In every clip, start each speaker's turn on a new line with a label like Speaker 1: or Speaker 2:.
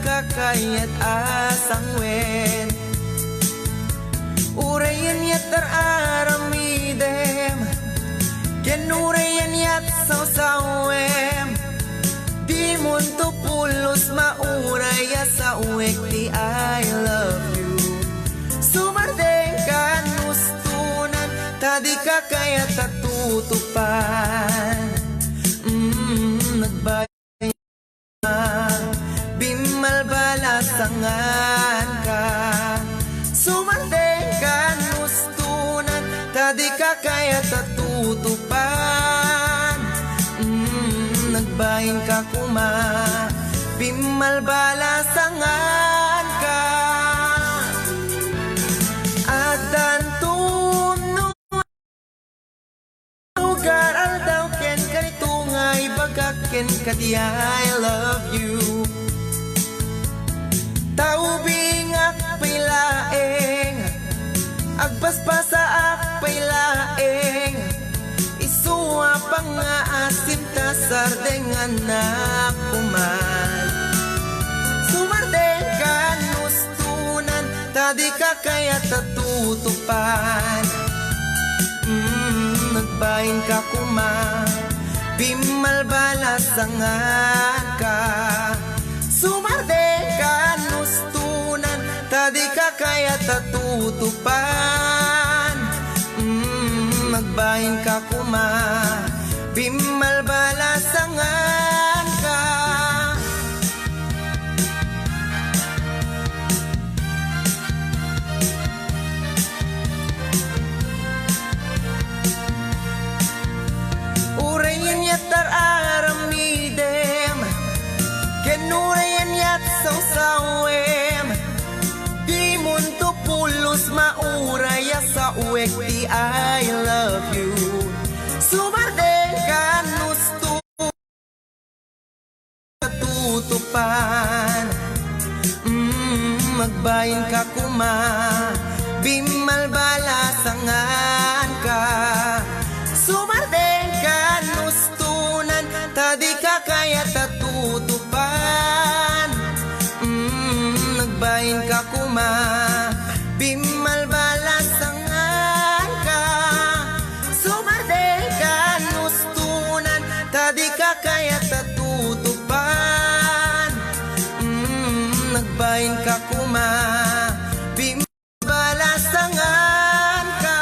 Speaker 1: kakayat asang wen Urayan yat aramidem Genurayan yat sausawem Di munto pulos mauraya sa uwek ti I love you Sumardeng ka nustunan Tadi kakayat tatutupan Nagbayad Bimalbalasangan ka Sumandeng ka nustunan Tadi kakayat tatutupan Nagbahin ka kuma Bimalbalasangan ka At dantuno Lugar aldaw ken kanitungay Bagaken ka di I love you Taubing akpay laeng Agpaspasa akpay laeng Isuwa pa nga asim tasardengan na kuman Sumardeng ka nustunan Tadi kakayat tatutupan Nagbahin ka kuma Bimalbalasangan ka Sumardeng ka nustunan Tadi kakayat tatutupan Magbahin ka kuma Bimalbalasangan ka Urayan yatar aramidem Genurayan yat sausawem Di munto pulos mauraya sa uwek di I love you Sumardeng ka nusto Tutupan Magbahin ka kuma Bimalbalasangan ka Sumardeng ka nustunan Tadi kakayat tatutupan Nagbahin ka kuma Bimalbalasangan ka Sumardeng ka nustunan Tadi kakayat tatutupan Nagbahin ka kuma Bimalbalasangan ka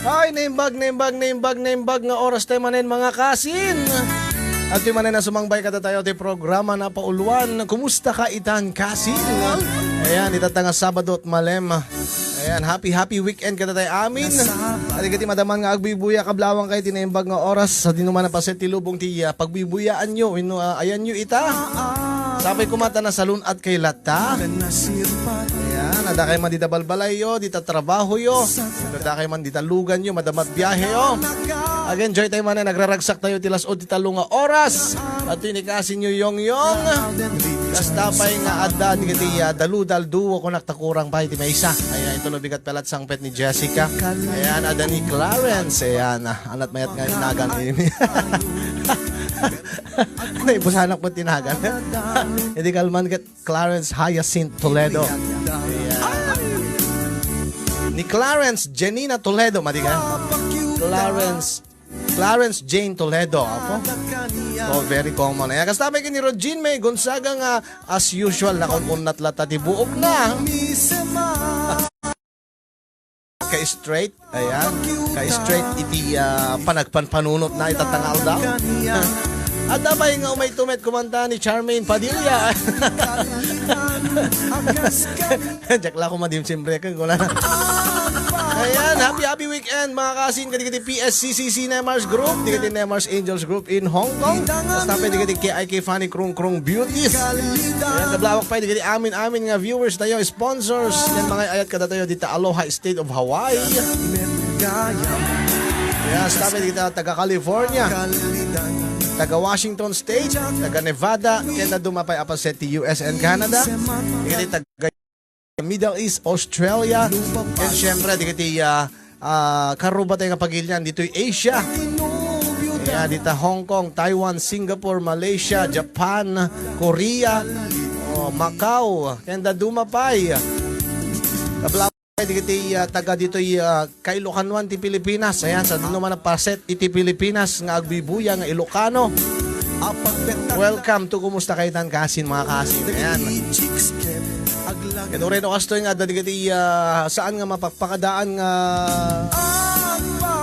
Speaker 2: Ay, naimbag nga oras tayo manin mga kasin. At yung manin na sumangbay ka tayo ti programa na pauluan. Kumusta ka itan kasin? Ayan, itatanga Sabado at Malem. Ayan, happy weekend ka tayo amin. At ikati madaman nga agbibuya kablawang kayo tinaimbag nga oras. Sa dinuman na paset tilubong ti pagbibuyaan nyo. Ayan nyo ita. Sabay kumata na salun at kay lata. Ayan, ada kayo man dita balbalay yo, dita trabaho yo. Ada kayo man dita lugan yo, madamat biyahe yo. Again, joy tayo man na nagraragsak tayo tilas o dita lunga oras. At tinikasin nyo yong. Kastapay nga ada, di kati daludal duwo ko naktakurang pa iti may isa. Ayan, ito no bigat pelat sang pet ni Jessica. Ayan, ada ni Clarence. Ayan, anat mayat nga inagan ini. Ano, ibusanak po tinagan. Hindi kalman kat Clarence Hyacinth Toledo. Ayan. Ni Clarence Janina Toledo, madi ka? Clarence Jane Toledo. Apo? So, very common. Ayan, kastabay ka ni Regine May Gonzaga nga as usual na kung natlata ti buok na. Ka-straight. Ayan. Ka-straight iti panagpanpanunot na itatangal daw. At dabay nga umay tumet kumanta ni Charmaine Padilla. Jakla ko madim siyempre kung wala na. Ayan, happy weekend mga kasin. Kadi-kadi PSCCC Nemars Group, kadi Nemars Angels Group in Hong Kong. Tapos tapos kadi KIK Funny Krung Beauties. Ayan, kablawak pa kadi amin nga viewers tayo, sponsors. Yan mga ayat kada tayo dito Aloha State of Hawaii. Ayan, tapos kita taga California, taga Washington State, taga Nevada, kaya dumapay apaset ti US and Canada. Kadi taga Middle East, Australia, and syempre, di kati karuba tayo nga pagilyan dito'y Asia. Kaya dito Hong Kong, Taiwan, Singapore, Malaysia, Japan, Korea, Macau, kenda dumapay. Kablapay di taga dito'y Kailocanwan ti Pilipinas. Ayan, sa doon naman na paset iti Pilipinas nga agbibuya nga Ilocano. Welcome to Kumusta Kaitan Kasin mga kasin. Ayan. Kaya rin o kasto nga dadigati saan nga mapagpakadaan nga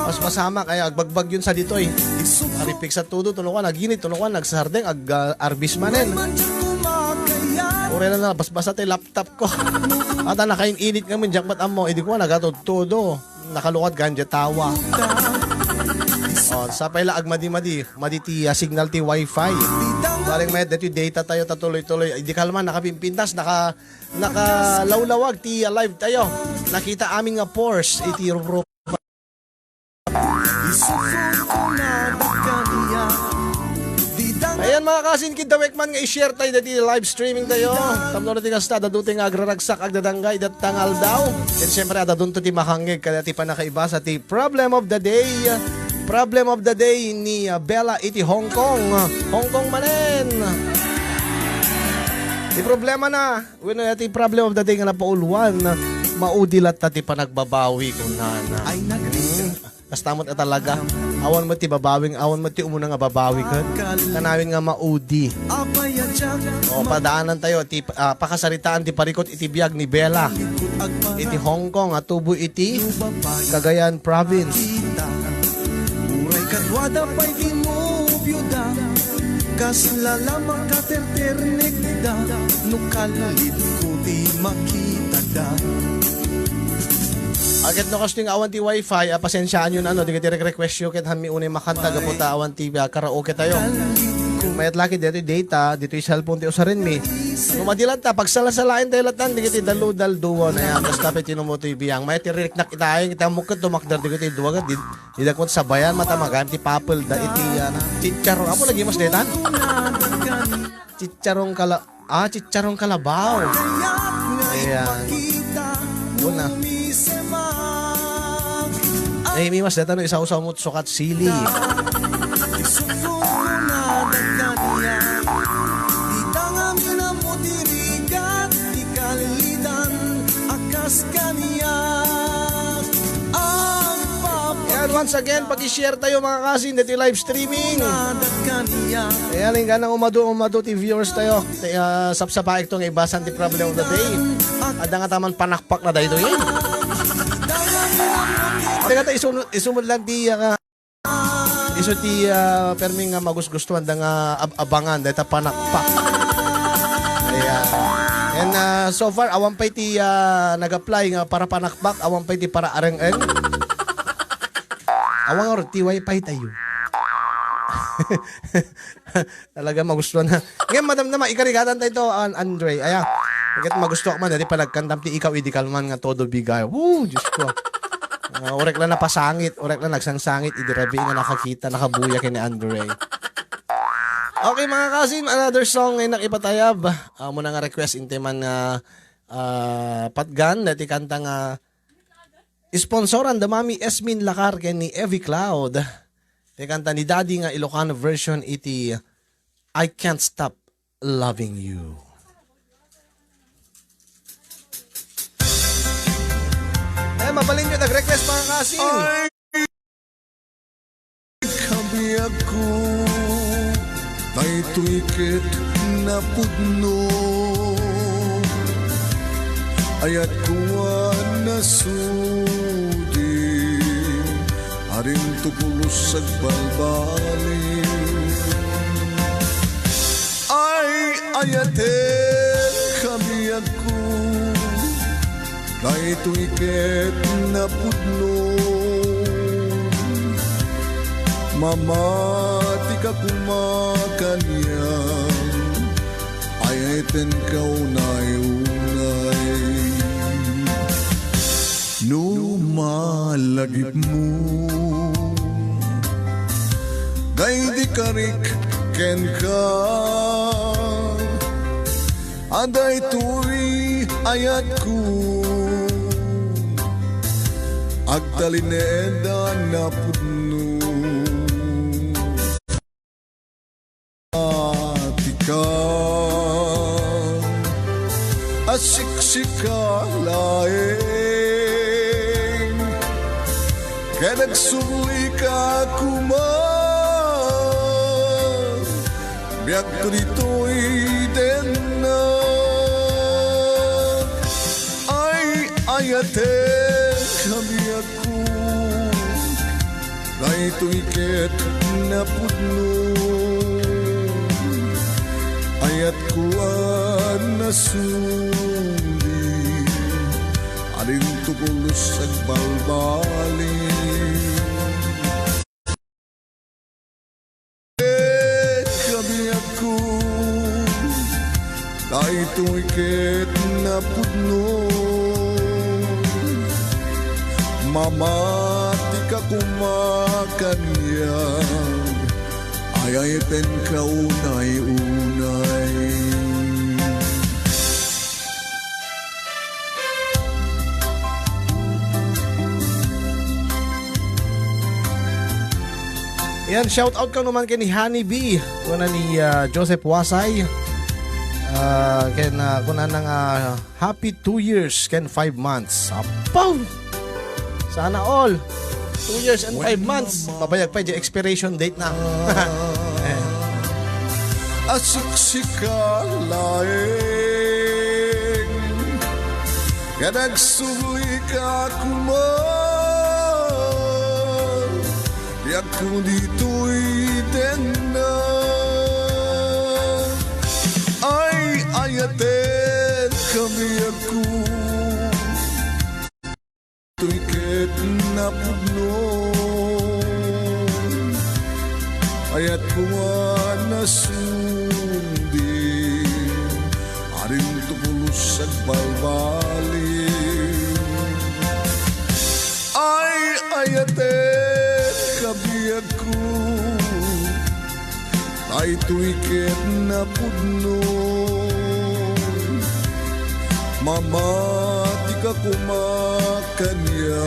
Speaker 2: mas masama kaya agbagbag yun sa ditoy. Aripik sa tudo tunukan naginit tunukan nagsardeng arbis manen. Ure na basta tay laptop ko. At nakainit kami jakpat amo idi ko nagatod todo. Nakalukad ganja tawa. Sa pala agmadi-madi ti signal ti wifi. Baling may dito data tayo tatuloy-tuloy. Hindi kalman nakapimpintas nakalawlawag ti live tayo. Nakita aming nga Porsche iti Europa. Ayan mga kasin kidawek man nga i-share tayo dati live streaming tayo. Tamno na ti kasta daduting agraragsak agdadanggay dat tangal daw. And syempre adadun to ti makangeg kada ti panakaiba sa ti problem of the day. Problem of the day ni Bella iti Hong Kong. Hong Kong manen. Di problema na. When iti problem of the day nga napauluan. Maudilat ta ti panagbabawi kung nana. Ay kastamot na talaga. Awan mo ti babawing, awan mo ti umuna nga babawi ka. Kanawin nga maudi. O padaanan tayo ti pakasaritaan ti parikot iti biyag ni Bella. Iti Hong Kong at tubo iti Cagayan Province.
Speaker 1: Kadwada pa'y dinubyoda Kasla lamang katerternek da Nukalit ko di makita da
Speaker 2: Agad no kasting awan ti wifi, pasensyaan yun di ka request yun ket hami unay makanta gaputa awan ti karaoke tayo. Mayat laki dito data, dito yung cellphone ti usarin mi. Madilan ta pagsalasalain tayo latan di kiti daludalduwon ayan basta pe tinumoto ibiyang may ti riknak itayeng kita mukad tumakdar di kiti duwaga di dakot sabayan matamagan ti papel da iti chicharon apo lagi mas detan chicharong kalabaw ayan una mi mas detan no isaw-saw mo sukat sili And once again, pag-share tayo mga kasin dito live streaming. Kaya lang ganang umado ti viewers tayo. Sapsapaik itong ibasan ti problem of the day. Ada nga taman panakpak na dahito yun. Teka tayo isumod lang ti iso ti perming nga magusgustuhan da nga abangan dahito panakpak. Ayan. And so far, awan pa'y ti nag-apply nga para panakbak, awan pa'y ti para areng-eng. Awan nga ti wifi tayo. Talaga magustuhan na. Ngayon, madam naman, ikarigatan tayo ito, Andre. Ayan, ngayon magustuhan man, dati palagkandam ti ikaw, idi kalman nga todo bigay. Woo, Diyos ko. Orek lang napasangit, orek lang nagsangsangit, idirabi nga nakakita, nakabuya kini Andre. Okay mga kasim, another song ngayon nakipatayab. Muna nga request intiman nga patgan dati kanta nga sponsoran da Mami Esmin Lakar ken ni Evie Cloud. Dati kanta ni Daddy nga Ilocano version iti I Can't Stop Loving You. Mabalin nyo nag-request mga kasim.
Speaker 1: Kabi ako Tay tuikit na pudno Ayat kuwa na sudi Aring tupulos agbalbali Ay ayaten kami ako Tay tuikit na pudno Mamati ka kumakanya Ayaten ka unay-unay Numalagip mo Gay di karik ken ka Aday tuwi ayat ko
Speaker 3: talineda na pudno atika asiksika laeng kaya nagsuli ka kumang biyak ko dito'y din na ay ayate kami ako na ito'y ket na pudno ayat ko ang nasundi alin tukulos sa balbali kami ako na ito'y ket na pudno mamati ka kumakanya ayayaten ka unay-unay
Speaker 2: Yan, shout out ka naman kay ni Honey B. Kuna ni Joseph Wasay. Kuna ng happy 2 years ken 5 months. Apaw! Sana all. 2 years and 5 months. Mabayag pa yung expiration date na.
Speaker 3: Asiksika laeng kaya nagsuli ka kumang biyak ko dito'y din na ay ayaten kami ako ito'y ket na pudno ayat ko nga nasundi aring tupulos sa balbali ay ayaten kabiyag ko ay ito'y ket na pudno mamati ka kumakanya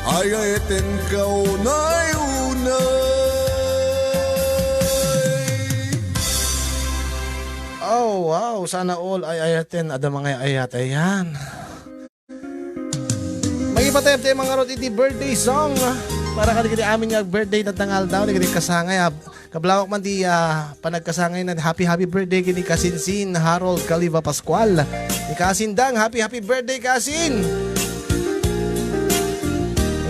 Speaker 3: ay ayaten ka unay-unay.
Speaker 2: Oh, wow. Sana all ay ayaten. Ada mga ayat. Ayan. May ipatayap tayo mga rot iti birthday song. Para kaligid amin nga birthday na tangal daw. Ligid kasangay. Kablawak man di panagkasangay na happy birthday kini Kasinsin Harold Caliva Pascual. Ni Kasindang. Happy birthday Kasin.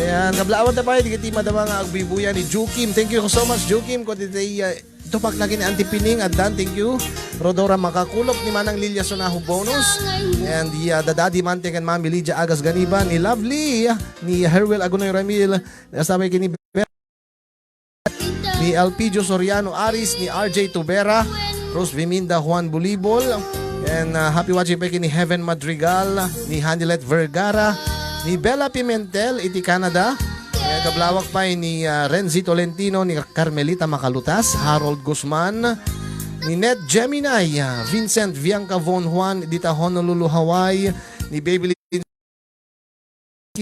Speaker 2: Ayan. Kablawak na pa. Ligid madama nga agbibuya ni Jukim. Thank you so much Jukim. Kung ito pag lagi ni Auntie Pining at Dan, thank you. Rodora Makakulop ni Manang Lilia Sonaho bonus. And the Daddy Manting and Mami Lydia Agas Ganiban. Ni Lovely, ni Herwell Agunoy Ramil. Nasabay kini ni Elpidio Soriano Aris, ni RJ Tubera, Rose Viminda Juan Bulibol. And happy watching pa kini Heaven Madrigal, ni Hanilet Vergara, ni Bella Pimentel, iti Canada. Kablawak pa ni Renzi Tolentino, ni Carmelita Makalutas, Harold Guzman, ni Ned Gemini, Vincent Bianca Von Juan, dita Honolulu, Hawaii, ni Baby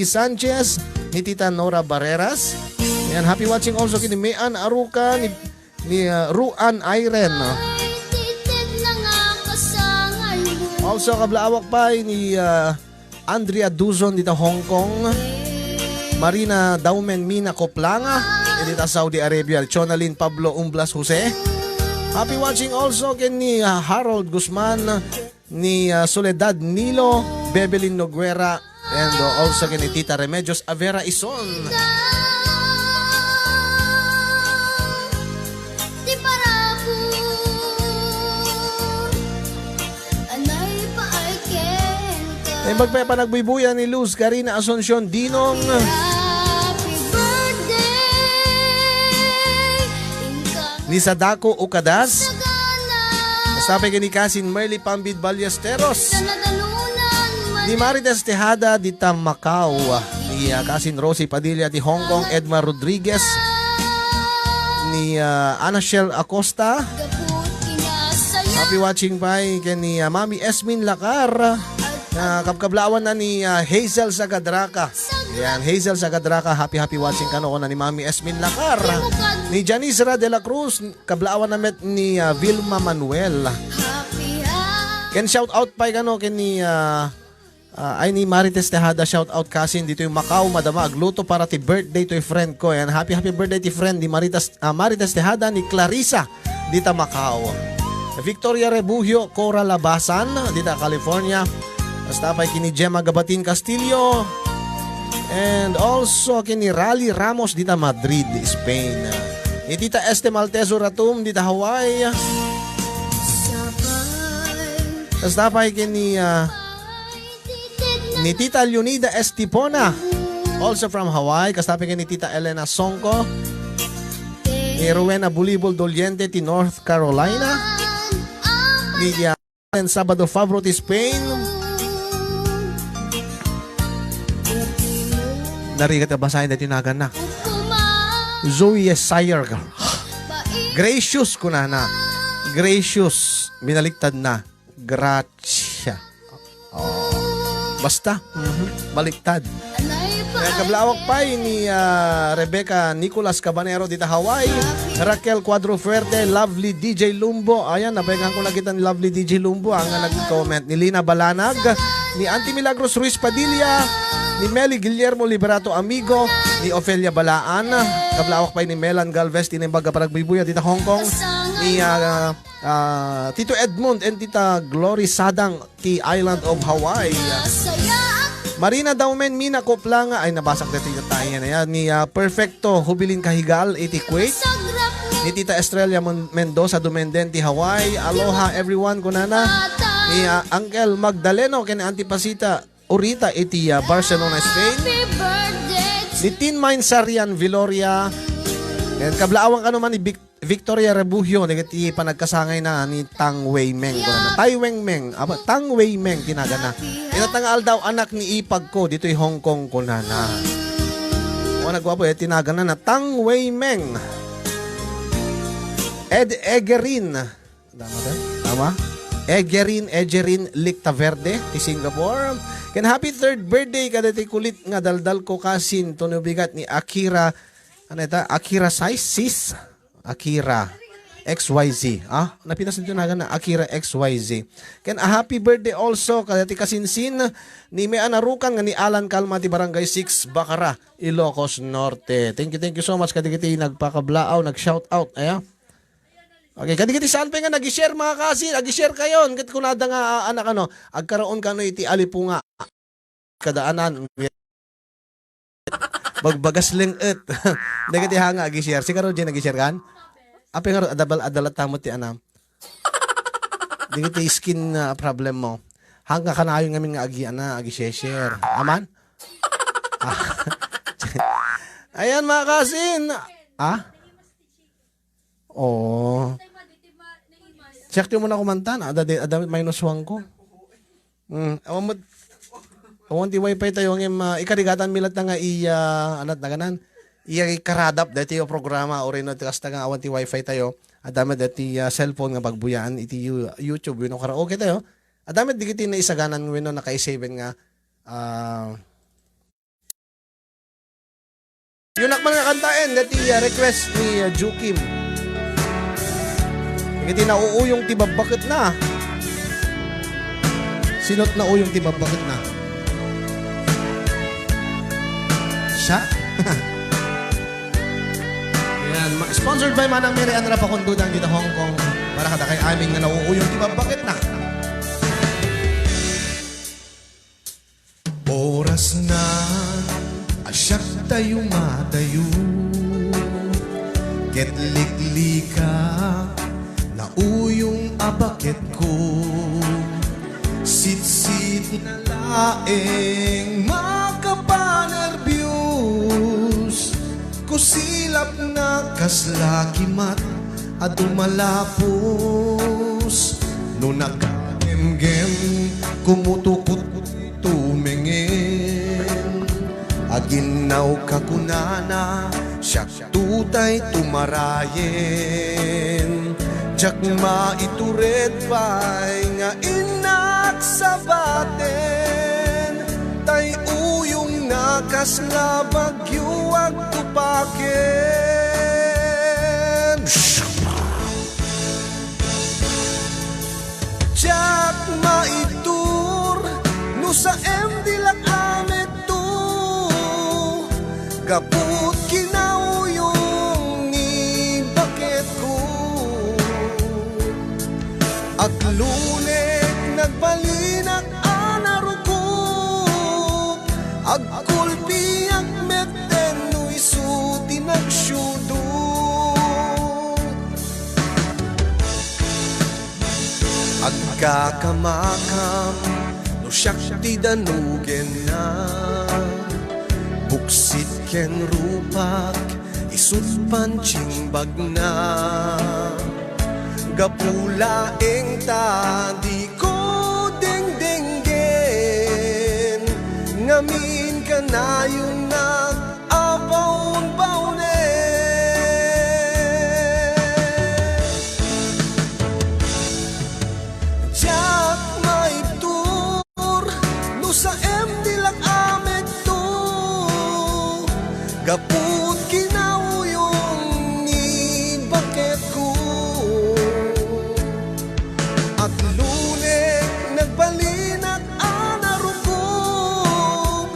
Speaker 2: Sanchez, ni Tita Nora Barreras. Yan, happy watching also kini Mayan Aruca, ni Ruan Iren. Also kablawak pa ni Andrea Duzon dita Hong Kong. Marina Daumen Mina Koplanga, edita Saudi Arabia. Chonalyn Pablo Umblas Jose. Happy watching also ken ni Harold Guzman, ni Soledad Nilo, Bebelin Noguera, and also ken ni Tita Remedios Avera Ison. Magpaya pa nagbubuya ni Luz Karina Asuncion Dinong. Ni Sadako Ukadas. Sabi ni Kasin Merly Pambid Ballesteros. Ni Marites Tejada dita Macau. Ni Kasin Rosie Padilla di Hong Kong. Edma Rodriguez. Ni Anashel Acosta. Happy watching by ni Mami Esmin Lakar. Kapkablawan na ni Hazel Sagadraka. Yan, Hazel Sagadraka, happy watching ka noon na ni Mami Esmin Lakar. Ni Janisra de la Cruz, kablaawan na met ni Vilma Manuel. Ken shout out pa kano ken ni ay ni Marites Tejada, shout out kasin dito yung Macau, madama agluto para ti birthday to friend ko. Yan, happy birthday ti friend ni Marites Tejada ni Clarissa dita Macau. Victoria Rebujio, Cora Labasan dita California. Basta pa kini Gemma Gabatin Castillo. And also kini Rally Ramos dita Madrid, Spain. Ni Tita Este Maltezo Ratum dita Hawaii. Basta pa kini ni Tita Leonida Estipona, also from Hawaii. Kastapi kini Tita Elena Songko. Ni Rowena Bulibol Doliente ti North Carolina. Ni Sabado Favro ti Spain. Narigat ka basahin na tinagan na. Zoe Sire. Gracious ko na. Gracious. Binaliktad na. Gracia. Oh. Basta. Baliktad. Kablawak pa ni Rebecca Nicolas Cabanero dita Hawaii. Raquel Cuadrofuerte, Lovely DJ Lumbo. Ayan, napegang ko na kita ni Lovely DJ Lumbo. Ang nag-comment ni Lina Balanag, ni Auntie Milagros Ruiz Padilla, ni Meli Guillermo Liberato Amigo, ni Ofelia Balaan. Kablawak pa ni Melan Galvez, tinimbaga paragbibuya dita Hong Kong. Ni Tito Edmund and Tita Glory Sadang ti Island of Hawaii. Marina Daumen Mina Koplanga, ay nabasak dito tayo na yan. Ni Perfecto Hubilin Kahigal, iti Kuwait. Ni Tita Estrella Mendoza Dumendenti Hawaii. Aloha everyone kunana. Ni Uncle Magdaleno ken Antipasita Urita iti Barcelona, Spain. Ni Tin Mine Sarian Viloria. And kablaawang ka naman ni Victoria Rebujio, nagati panagkasangay na ni Tang Wei Meng. Tai Weng Meng, Tang Wei Meng tinaga na. Inatangal daw anak ni ipag ko dito yung Hong Kong ko na. O nagwapo tinaga na Tang Wei Meng. Ed Egerin. Tama? Egerin Lictaverde ti Singapore. Ken happy third birthday kada ti kulit nga daldal ko kasin tunubigat ni Akira. Ano ito? Akira Sis. Akira XYZ. Napinas nito na Akira XYZ. Ken a happy birthday also kada ti kasinsin ni May Anarukan nga ni Alan Calma ti Barangay 6 Bacara, Ilocos Norte. Thank you so much kadikiti nagpakablaaw, nag-shout out. Okay, kadikiti saan pa nga nag-share mga kasin, nag-share kayon. Kat kunada nga anak agkaroon ka iti alipunga kadaanan. Bagbagas lengit. Nagati hanga agi-share. Si karo dyan nag-share kan? Apa nga adalat tamot ti anam. Dito skin problem mo. Hanga ka na yung ngamin nga agi-share. Aman? Ayan mga kasin. Oh. Check mo na kumantan. Adamit minus 1 ko. Awan ti wifi tayo ng ikarigatan milat na nga anat na ganan. Iya karadap dati yung programa o rin kasta nga awan ti wifi tayo. Adamit dati cellphone nga pagbuyaan iti YouTube yun o karaoke tayo. Adamit di kiti na isaganan wino naka-save nga yun akman nga kantain dati request ni Jukim. Kiti na uuyong tibabakit na. Sinot na uyong tibabakit na. Siya? Yan. Sponsored by Manang Miri Andra Pakundudang dito Hong Kong. Para kada kay aming na nauuyong tibabakit na.
Speaker 3: Oras na asyak tayo matayo. Ketliklika na uyong abakit ko. Sit-sit na laeng makapanerbyos. Kusilap na kaslakimat at umalapos. No nagkagem-gem kumutukot tumingin. Aginaw kakunana siya tutay tumarayen. Diyak maitured pa'y nga inak sa baten. Tay uyong na nakaslabagyo ag tupaken. Tiyak maitur no sa MD lang amet to, kaput kinauyong ni bakit ko. Aglunek nagbalinak anarukok, agkulpi ang meten no isuti nagsyudot. Agkakamakam no siyak ti danugen na, buksit ken rupak isut pancingbag na. Gapulaeng tadi ko dengdenggen, ngamin ka na yung nag-abaon-baonen. Diyak maitur no sa MD lang amet to, gaput kinauyong ni bakit ko. At lunek nagbalinak anarukog,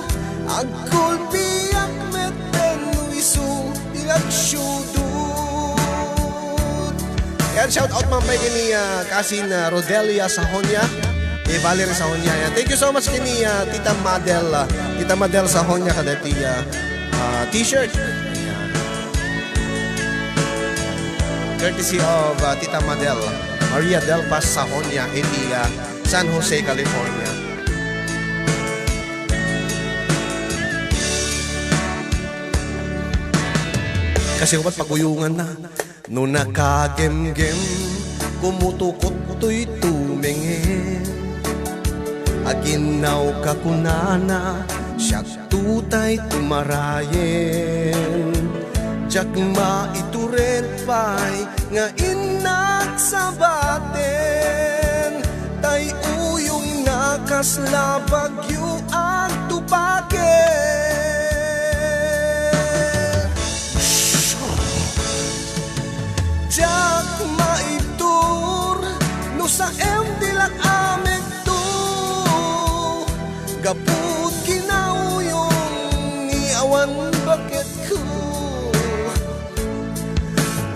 Speaker 3: agkulpi ak meten no isu pinagsyudot. Yan, shout out man pa kini Kasin Rodelia Sahonia, Valerie Sahonia. Yan. Thank you so much kini Tita Madel, Tita Madel Sahonia kadati t-shirt. Yan. Courtesy of Tita Madel Maria Del Paz Sahonia, San Jose, California. Kasi upat paguyungan na no nakagem-gem, kumutukot to'y tumingin. Aginaw kakunana siyak tutay tumarayen. Diyak maituren pa'y nga inak sa baten, tay uyong nakaslabagyo ang tupaken. Diyak maitur no sa MD lang amek to, gaput kinauyong ni awan bakit ko.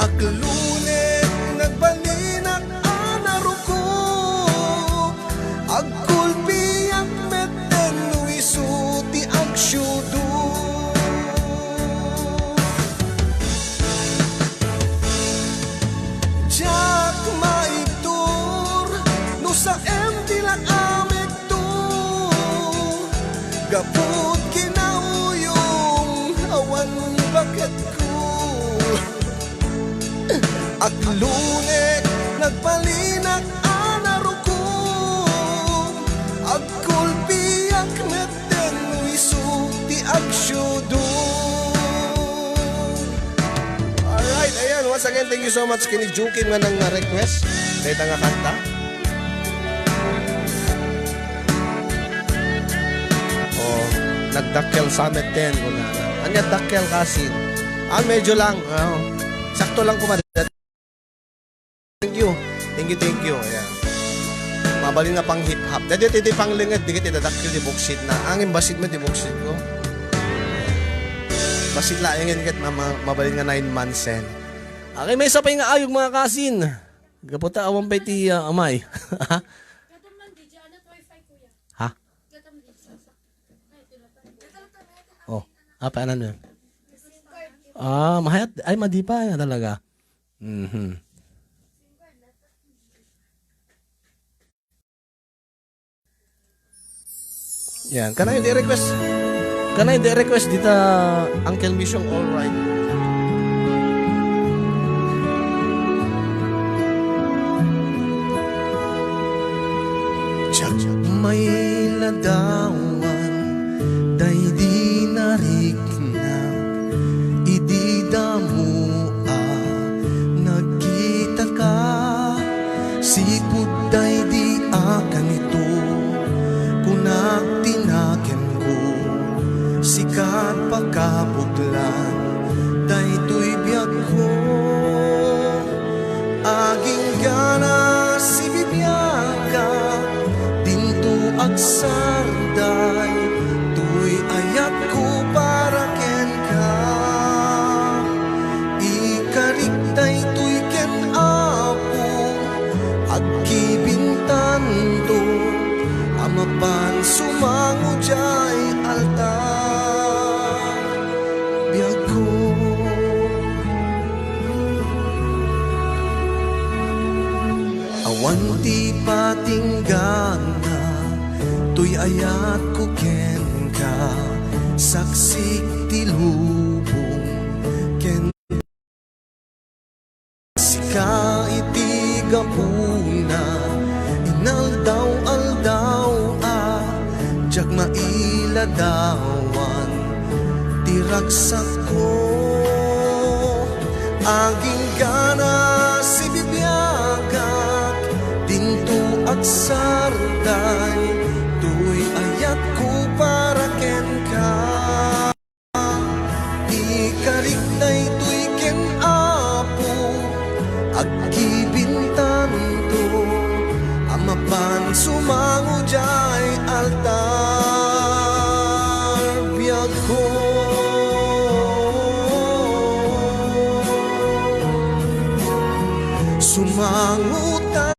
Speaker 3: Aglunek nagbalinak anarukok, agkulpi ang meten no isuti agsyudot. Diyak maitur no sa MD lang amek to, gaput kinauyong awan bakit ko. Aglunek nagbalinak anarukog, agkulpi ak meten no isuti agsyudot. Alright, ayan, once again, thank you so much kini Jukin nga nang request dahil nga kanta. Oh, nagdakkel summit 10 una. Anya dakkel Kasin. Medyo lang. Sakto lang kumadat. Thank you. Ayan. Mabalin nga pang hip-hop. Dati pang lingad, di kita dadakil di buksit na. Angin basit mo di buksit ko. Basit la, yung kat mabalin nga 9 months yan. Okay, may isa pa yung ayog mga Kasin. Kaputa, awang pa iti amay. Ha? Oh, paano yun? Mahayat. Ay, madipa yan talaga. Yan, kanay di-request. Kanay di-request dito Uncle Mission, all right. Tiyak may ladawan, day di nariknag, ididamo nagkita ka, sipud day di akan ito, kunak tinaken ko, sika
Speaker 1: Manti patinggana, tuy ayat ko ken ka, saksik tilubong, ken sika itigapuna, inaldaw-aldaw jak mailadawan, tiragsak ko, aging gana si bibiyagak, dinto at sarday, tuy ayat ko para ken ka. Ikarik na ito'y ken apo, agkibintan to, amapan sumango jay altar, biyag ko. Sumangutan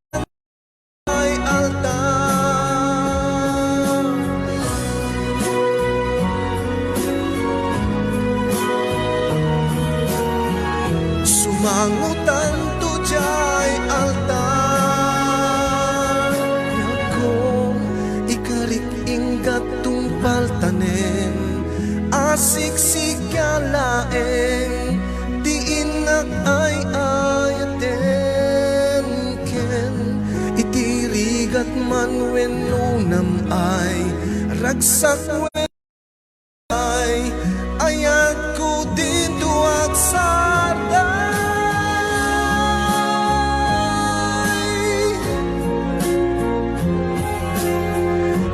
Speaker 1: ay altar, sumangutan to jay altar. Yago ikarik inggat tungpal tanen, asik sikalaeng, diinak ay ayaten ken, itirigat man wenunam ay ragsak wen ay ayat ko dito at sarday.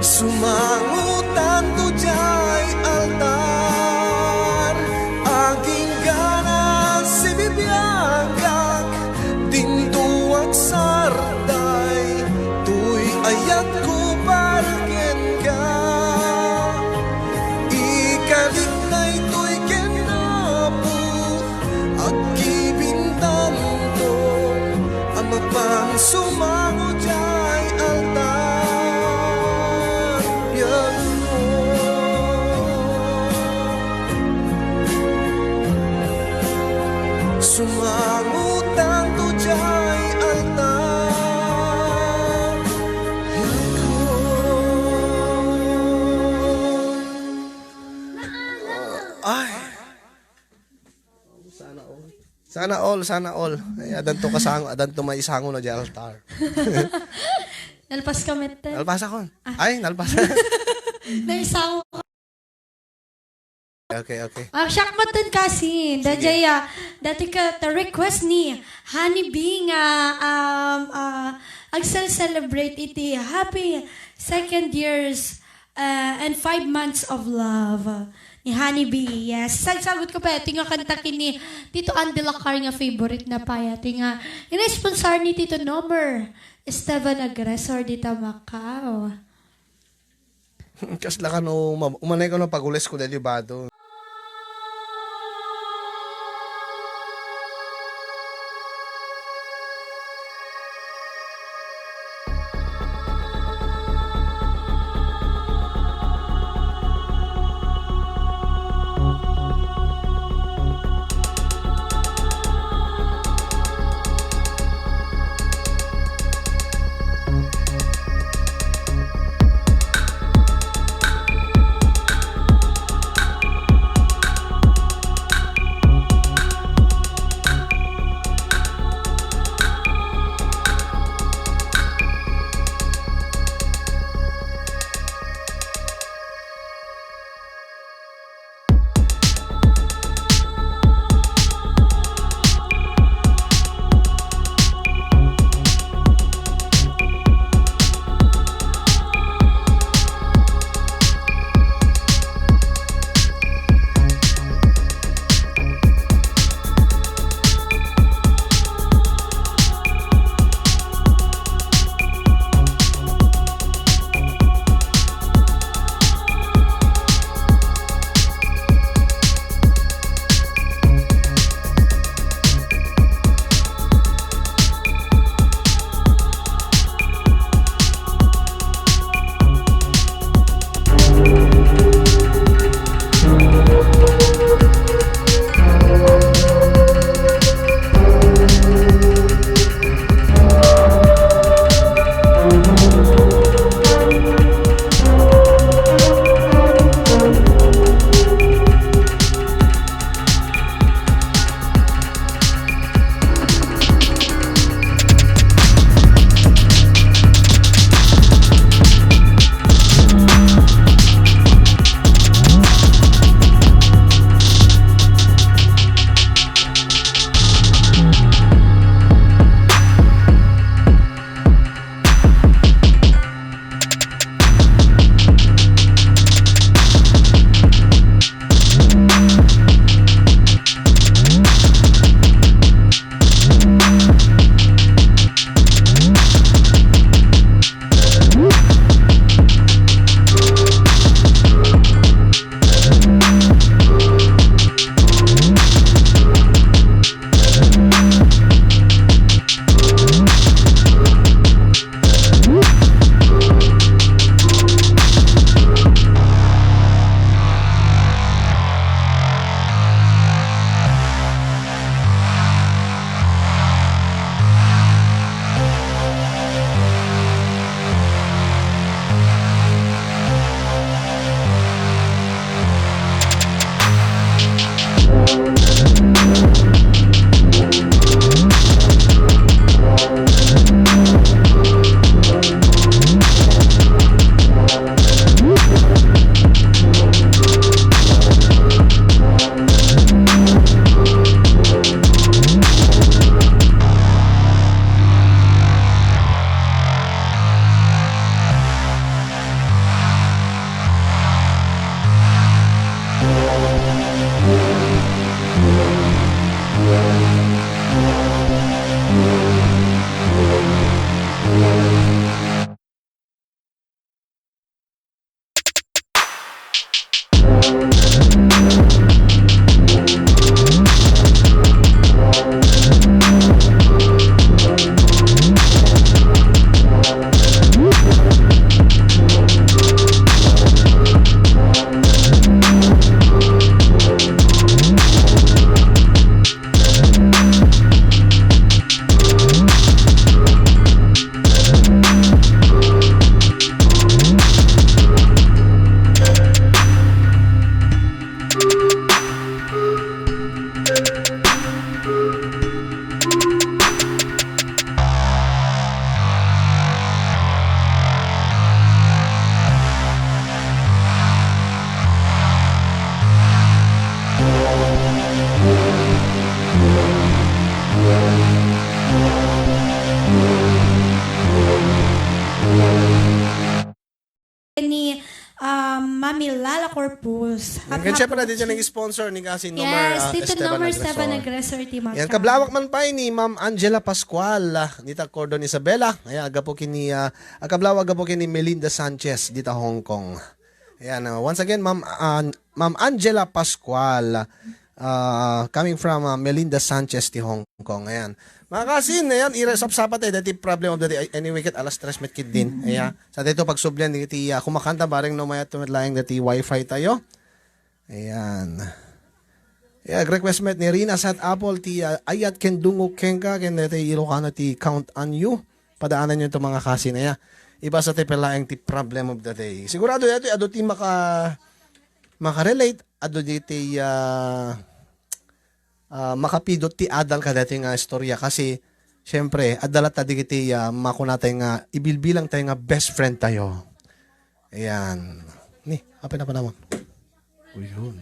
Speaker 1: Sumangutan to jay altar, aging gana si bibiyagak, dinto at sarday, tuy ayat ko para ken ka. Ikalik na ito'y ken apo, agkibintan to, amapang sumango jay altar, yan mo. Sumangutan to jay altar, yan ko. Ay,
Speaker 3: Sana all. Ay, adan to kasango, adan to may isango na di altar.
Speaker 4: Nalpas ka mette.
Speaker 3: Nalpasa ko. Ay, nalpasa.
Speaker 4: Naisawa ka.
Speaker 3: Okay.
Speaker 4: Siyak mo dun kasi. Dajaya, dati ka, the request ni Honey B nga, celebrate iti happy second years and 5 months of love. Ni Honey B, yes. Sagot ko pa, tinga kanta kini Tito Andy Lacar nga favorite na pa. Tinga, ina-sponsor ni Tito Nomer Esteban Agresor di Macau.
Speaker 3: Kas lang ano, umanay ko ng pagulis ko dahil bato.
Speaker 4: Ni Mami Lala Corpus.
Speaker 2: Yan syempre na din siya nag-sponsor ni kasi
Speaker 4: Yes, Tito
Speaker 2: Esteban
Speaker 4: number 7
Speaker 2: Agresor.
Speaker 4: Agresor
Speaker 2: Yan, kablawak man pa ni Ma'am Angela Pascual, dita Cordon Isabela. Ayan, aga po kini, kablawak aga po kini Melinda Sanchez, dita Hong Kong. Ayan, once again, Ma'am Angela Pascual, coming from Melinda Sanchez, di Hong Kong. Ayan. Mga kasin, ayan, iresap-sapat dati problem of the day. Anyway, kat alas 3 met kid din. Ayan. Sa dito, pagsublian, diti kumakanta, bareng no maya tumitlayang dati wifi tayo. Ayan. Yeah, request met ni Rina sa Apple, ti ayat ken dungo kenka, ken dati Ilocano ti count on you. Padaanan nyo ito mga kasin. Ayan. Iba sa tipelaang ti problem of the day. Sigurado dito, ado ti makarelate, ado diti makapidot ti adal ka dati nga istorya kasi syempre adalat ta digiti makunatay nga ibilbilang tayo nga best friend tayo. Ayan. Ni, apa na pa naman. Uyun.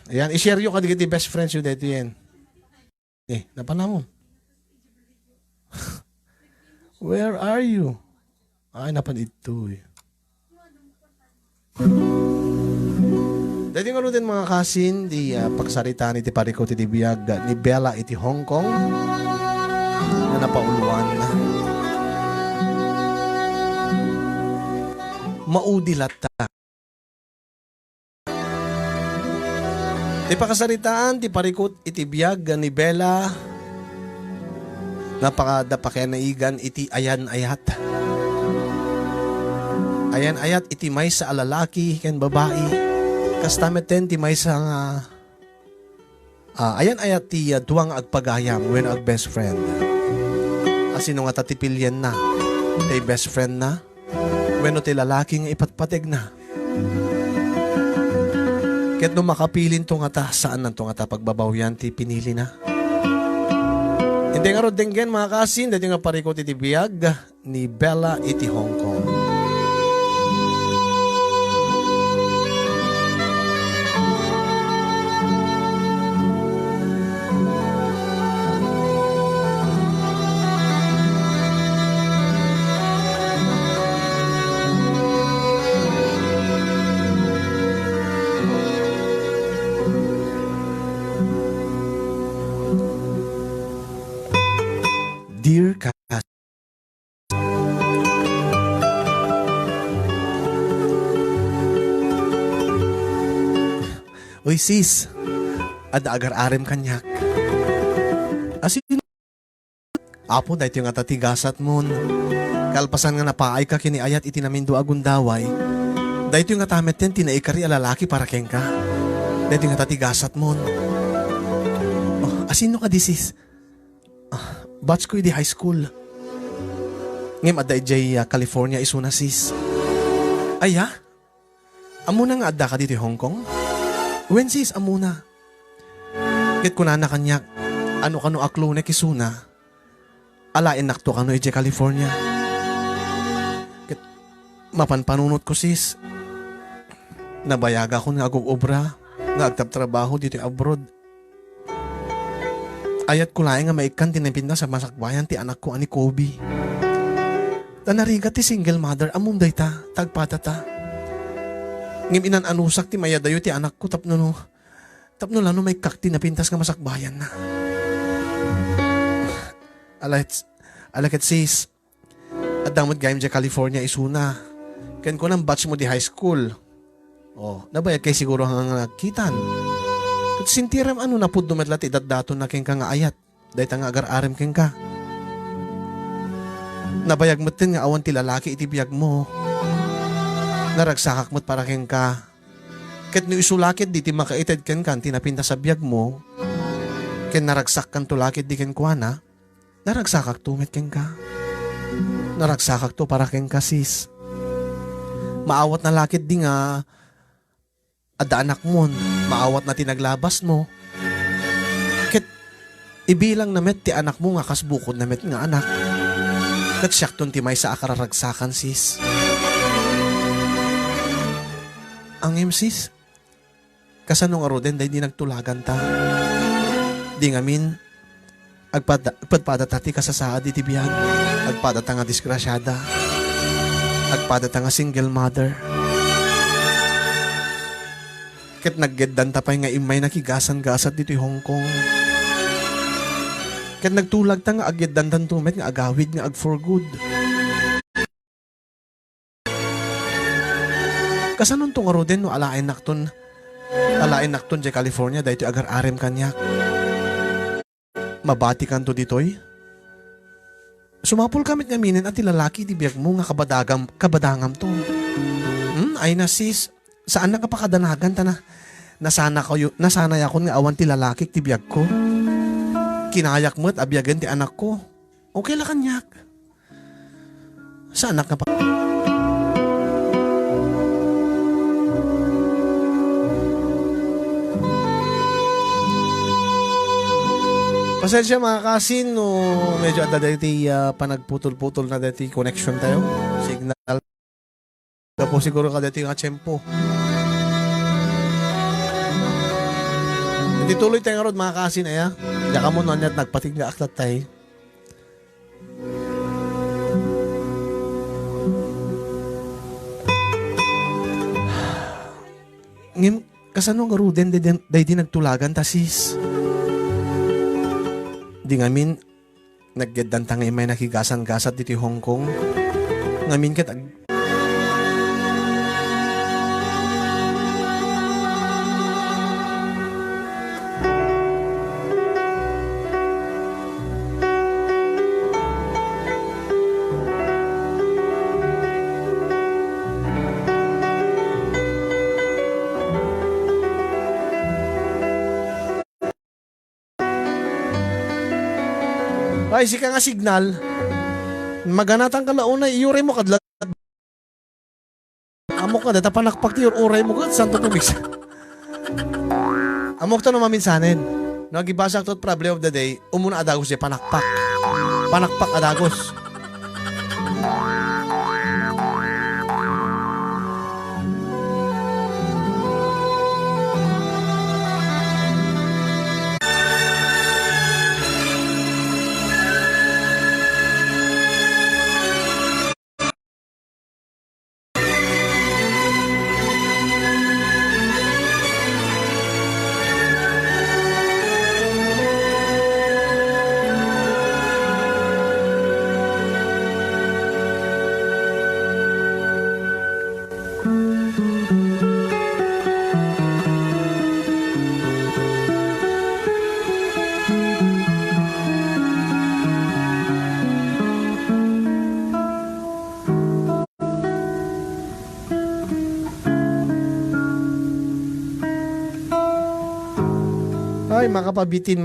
Speaker 2: Ayan, i-share yung ka digiti best friends yun dito yan. Eh, napana mo. Where are you? Ay, napan ito eh. Dati nga din mga kasin, di pagsarita ni Tipariko ti biyag ni Bella iti Hong Kong na napauluan. Maudilat ta. Di pakasaritaan, ti parikot iti biyag ni Bella napakadapakenaigan iti ayan-ayat. Ayan-ayat iti may sa alalaki ken babae. Kastameten ti may sa ayan-ayat ti duwang agpagayam when ag best friend. Asino nga tatipilyan na ti best friend na when ti lalaki nga ipatpatig na. Ket no makapilin to nga ta saan nan to nga ta pagbabawyan ti pinili na. Hindi nga ro denggen mga kasin, dati nga pariko ti biyag ni Bella iti Hong Kong. Dear Kat, Uy sis, ada agar-arem kanyak. Asin, apo dahil yung atatigasat mon. Kalpasan nga napaay ka kini ayat itinamindo agundaway. Dahil yung atameten tinaikari alalaki para keng ka. Dahil yung atatigasat mon. Oh, asino ka di sis? Batch ko di high school. Ngem aday jay California isuna sis. Aya? Amuna nga adda ka dito Hong Kong? When sis amuna? Kit kunana kanyak ano aklo na kisuna. Alain nakto kano ije California. Kit mapanpanunot ko sis. Nabayaga ko nga agog obra nga agtab trabaho dito abroad. Ayat ko laing nga maikan tinipinda sa masakbayan ti anak ko ani Kobe. Tanariga ti single mother amum day ta, tagpata ta. Ngim inan anusak ti mayadayo ti anak ko tapno lano may kakti na pintas nga masakbayan na. Alakit sis, at damot gayam dya California isuna. Ken ko nang batch mo di high school. Oh, nabayag kay siguro hang nakitan. At sintiram ano na po dumatlat idaddato na ken ka nga ayat. Dahil nga agar-arem ken ka. Nabayag mo tin nga awan ti lalaki iti biyag mo. Naragsakak mo't para ken ka. Ket no isulakit di ti makaited ken kan tinapinta sa biyag mo. Ken naragsak kan tulakit di ken kuana. Naragsakak tumit ken ka. Naragsakak to para ken ka sis. Maawat na lakit di nga
Speaker 3: Ada anak mo, maawat na tinaglabas mo. Ket ibilang namet ti anak mo nga kasbukod namet nga anak. Ket siyakton ti may sa akararagsakan sis. Ang sis, kasano nga roden day di nagtulagan ta. Di ngamin, agpadpada tati kasasaad iti biyag. Agpada ta nga disgrasyada. Agpada ta nga single mother. Ket naggeddan ta pay nga imay nakigasan-gasat dito Hong Kong. Ket nagtulag ta nga ageddan tan tumet nga agawid nga ag for good. Kasanon tong roden no alain nakton jay California dahito agar arem kanyak. Mabati kanto ditoy. Sumapol kamit nga minin at lalaki di biyag mo nga kabadangam to. Ay na sis, saan na kapakadanagan ta na? Nasanay ako nga awan ti lalaki ti biyag ko. Kinayak mo at abyagan ti anak ko. Okay la kanyak. Saan na kapag... Pasensya mga kasin, no, medyo ada dati panagputol-putol na dati connection tayo. Signal. Tapos siguro ka dati nga tiyempo. Hindi tuloy tayo nga rod mga kasin, aya. Yaka mo nun at nagpatig nga aklat tayo. Ngim, kasano nga ruden, day di nagtulagan ta sis. Di ngamin, naggeddan ta ngay may nakigasan-gasat dito Hong Kong. Ngamin kat ay, sika nga signal. Maganatang kalauna, iuray mo kadlat. Amok ka, data panakpak ti uray mo kad, santo tubig. Amok to no maminsanin. Nagibasa to problem of the day, umuna adagos di panakpak. Panakpak adagos. Ay, makapabitin.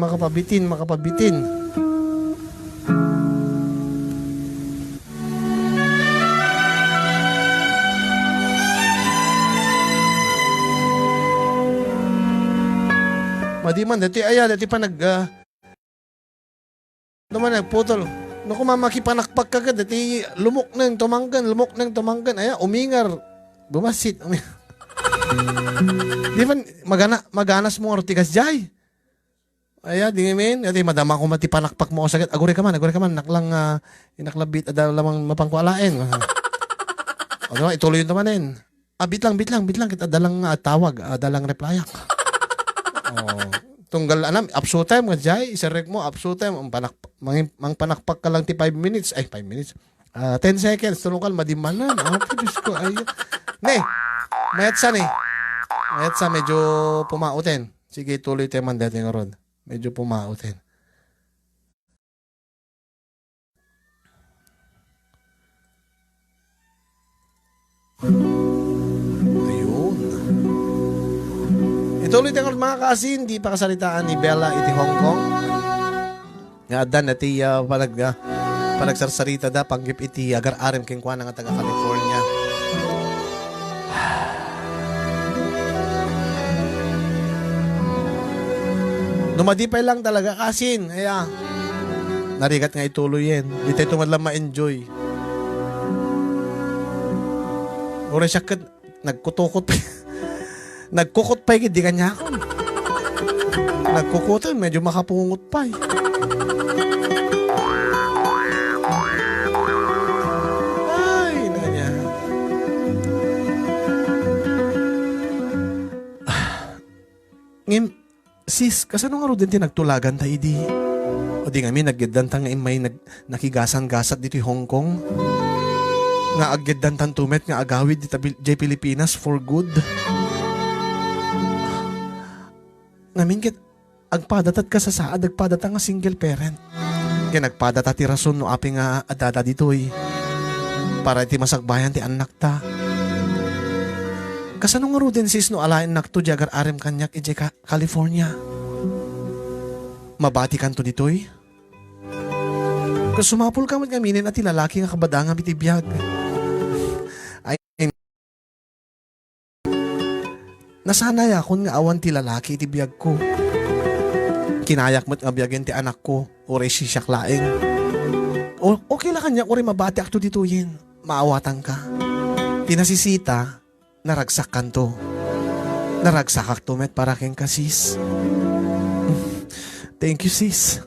Speaker 3: Madiman, dati pa naman nagputol. Naku, mamakipanakpak ka ka, dati lumok nang tumanggan. Aya, umingar. Bumasit. Di ba, maganas mo ortigas jay. Aya, di ngamin. Ati, madama ko matipanakpak mo o sagad. Agure ka man. Naklang, inaklabit, ada lamang mapangkualain. O, diba, ituloy yun tamanin. Bitlang. Kita dalang tawag, dalang replyak. Tunggal, upso time nga jay. Isarek mo, upso time. Mang panakpak ka lang ti 5 minutes. Ay, 5 minutes. 10 seconds. Tulungan, madimanan. Okay, Diyos ko. Ay, ne, mayat sa medyo pumauten. Sige, tuloy tayo man dati nga ron. Medyo pumauten. Ayun. Ituloy tayo mga kasin. Di pa kasalitaan ni Bella iti Hong Kong. Nga adan iti panagsarsarita da panggip iti agar-arem kengkwana nga taga California. Numadipay lang talaga kasin. Kaya, narigat nga ituloy yan. Di tayo tumadlang ma-enjoy. Ura siya ka, nagkutukot pa. Nagkukot pa, hindi kanya ako. Nagkukot, medyo makapungot pa. Ay, nanya. Ngim, sis, kasano nga ro din tinagtulagan tayo di? O di nga mi, nagyadantang nga may nakigasan-gasat dito yung Hong Kong. Nga agyadantan tumet nga agawid dito jay Pilipinas for good. Ngamin kit, agpadatat ka sa saad, agpadata nga single parent. Kaya nagpadata ti rason no api nga adada dito para iti masagbayan ti anak ta. Kasano nga ro din sis no alain nakto jagar arem kanyak ije California. Mabati kanto dito Kasi sumapol ka mat ngaminin at lalaki nga kabadanga bitibiyag. Ay, nasanay akon nga awan ti lalaki iti biyag ko. Kinayak mo't nga biyagin ti anak ko o resi siyak laeng. O okay lang kanya ko rin mabati akto dito yin. Maawatan ka. Tinasisita, naragsak kanto. Naragsak akto met para keng kasis. Thank you sis.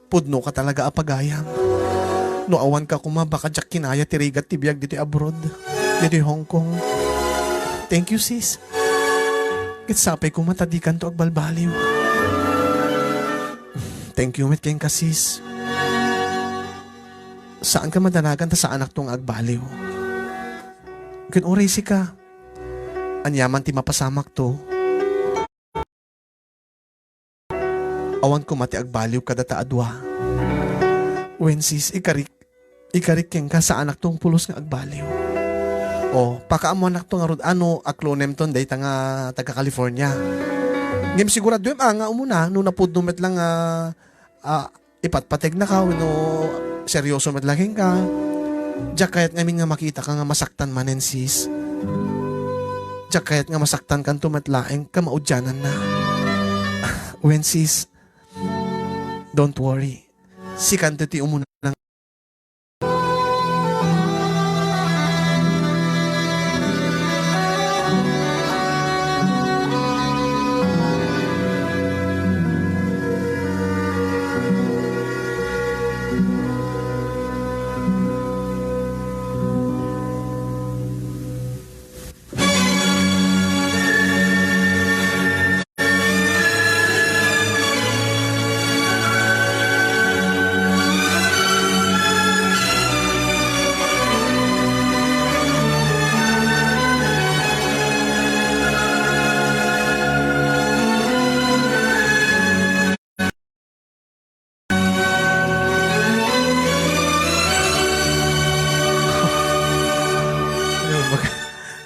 Speaker 3: Pudno ka talaga apagayam. No awan ka kumabaka jak kinaya tirigat tibiyag dito abroad. Dito Hong Kong. Thank you sis. Kitsapay ko matadikan to agbalbaliw. Thank you met keng kasis. Saan ka madanagan ta sa anak tong agbaliw? Kin oresi ka. Anyaman ti mapasamak to. Awan ko mati agbaliw kada ta adwa. When sis, ikarik keng ka sa anak tong pulos nga agbaliw. O, pakaamo anak tong arod ano, aklonem ton day nga taga California. Ngem sigurado yung nga umuna, no napudno met lang ipatpateg na ka, no seryoso met laging ka. Diyak kayat ngamin nga makita ka nga masaktan manen sis. Diyak kayat nga masaktan kan tumatlaeng ka maudyanan na. When sis, don't worry. Si kanto ti umuna lang.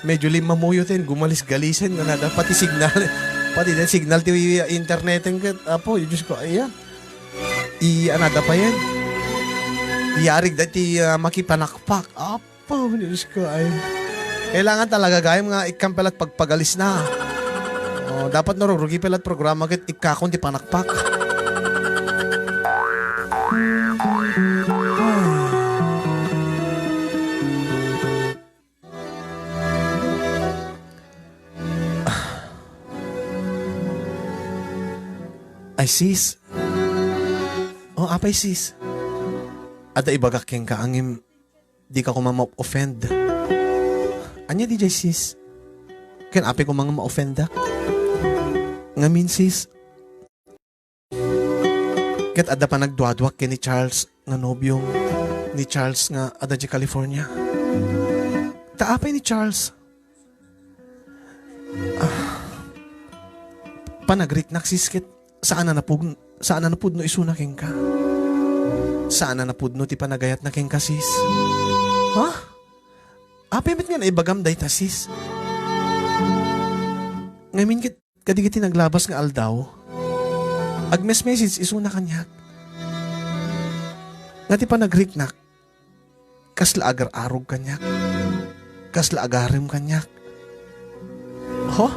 Speaker 3: Medyo limamuyo tin, gumalis-galisin na nada, pati signal ti internetin kat, apo, yung Diyos ko, ayan. Anada pa yan. Iyarig dati makipanakpak, apo, yung Diyos ko, ay. Kailangan talaga gayam nga ikampelat pagpagalis na. Dapat narurugi pelat programa kat ikakon ti panakpak. Ay sis. Apay sis. Ada ibagak keng kaangim di ka ko ma-offend. Anya di jay sis. Ken apay ko mga ma-offenda. Ngamin sis. Ket ada pa nagduadwak ken ni Charles nga nobyong ni Charles nga ada di California. Taapay ni Charles. Panagrik sis ket saan na napudno isuna keng ka? Saan na napudno ti panagayat na keng ka, sis? Ha? Apimit nga na ibagam day ta, sis. Ngayon kadigiti naglabas nga aldaw. Agmes message isuna kanyak. Nga ti panagriknak. Kasla agar arog kanyak. Kasla agarim kanyak. Ho?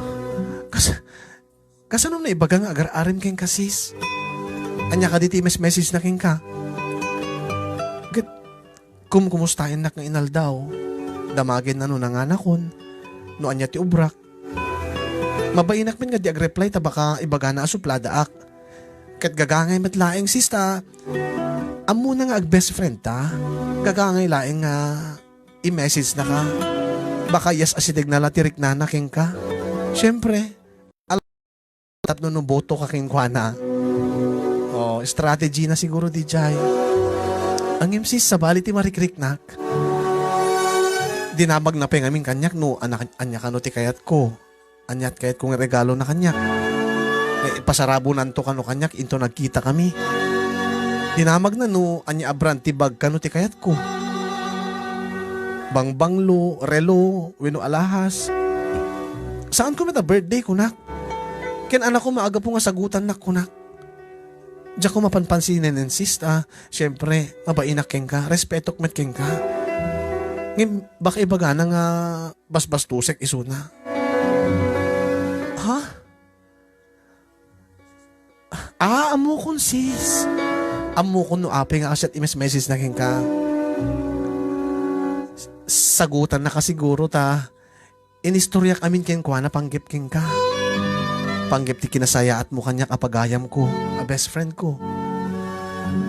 Speaker 2: Kasano na ibaga nga agar-arim king ka sis? Anya ka diti message na king ka. Gat, kumustahin na kang inaldaw. Damagin na no nanganakon. No anya ti ubrak. Mabainak min nga di ag-reply ta baka ibaga na asuplada ak. Kat gagangay matlaing sista. Amo na nga ag-best friend ta. Gagangay laing nga i-message na ka. Baka yes asidig na latirik na naking ka. Siyempre, tatno no boto ka king kuana. Oh, strategy na siguro di jay. Ang MC sa bali ti marikriknak. Dinamag na pengamin kanyak no anya kano ti kayat ko. Anyat kayat kong regalo na kanyak. Pasarabo nanto kano kanyak into nagkita kami. Dinamag na no anya abran ti bag kano ti kayat ko. Bangbanglo, relo, wino alahas. Saan ko meta birthday ko nak? Ken anak ko maaga po nga sagutan nak ko nak. Diya ko mapanpansinin insist syempre, mabainak keng ka, respetok met keng ka. Ngim, baka ibaga na nga basbastusek isuna. Ha? Amo kon sis. Amo kon no ape nga asyat imes-message na keng ka. Sagutan na kasiguro ta. Inistoryak amin ken kwa na panggip ken ka. Panggip ti kinasaya at mo kanyak apagayam ko, a best friend ko.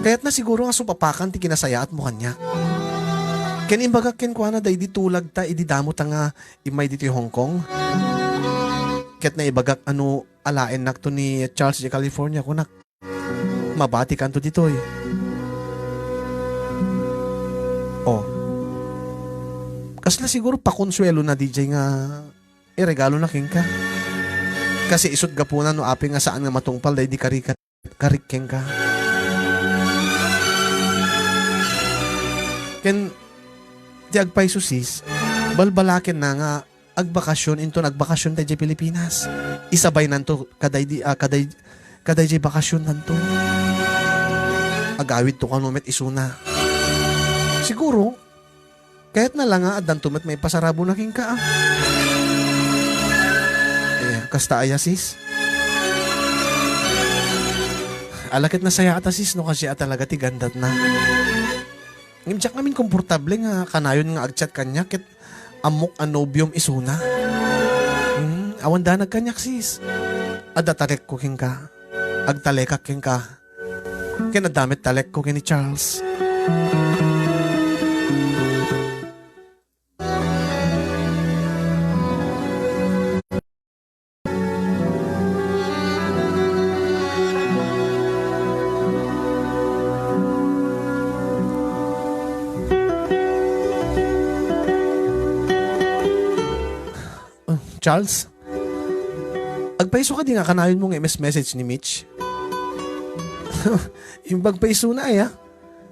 Speaker 2: Kaya't na siguro nga supapakan ti kinasaya at mo kanyak. Ken imbaga ken kwa na day di tulag ta ididamo ta nga imay dito Hong Kong. Kaya't na ibagak ano alain nak to ni Charles J. California ko nak. Mabati kanto ditoy. Oh. Kasla siguro pakonsuelo na DJ nga regalo na king ka. Kasi isot gapunan no api nga saan nga matungpal day di karik king ka. Ken di agpay susis balbalaken na nga agbakasyon into nagbakasyon tayo Pilipinas. Isabay nanto kaday di bakasyon nanto. Agawid to kanumet isuna. Siguro kahit na lang adan tumet may pasarabo na king ka. Kasta aya sis. Alakit na saya ata sis no kasi talaga ti gandat na. Ngimjak namin komportable nga kanayon nga agchat kanya ket amok anobium isuna. Awan da nagkanyak sis. Ada talek ko king ka. Agtalekak king ka. Kinadamit talek ko king ni Charles. Charles, agpaiso ka di nga kanayon mong MS message ni Mitch. Yung bagpaiso na ay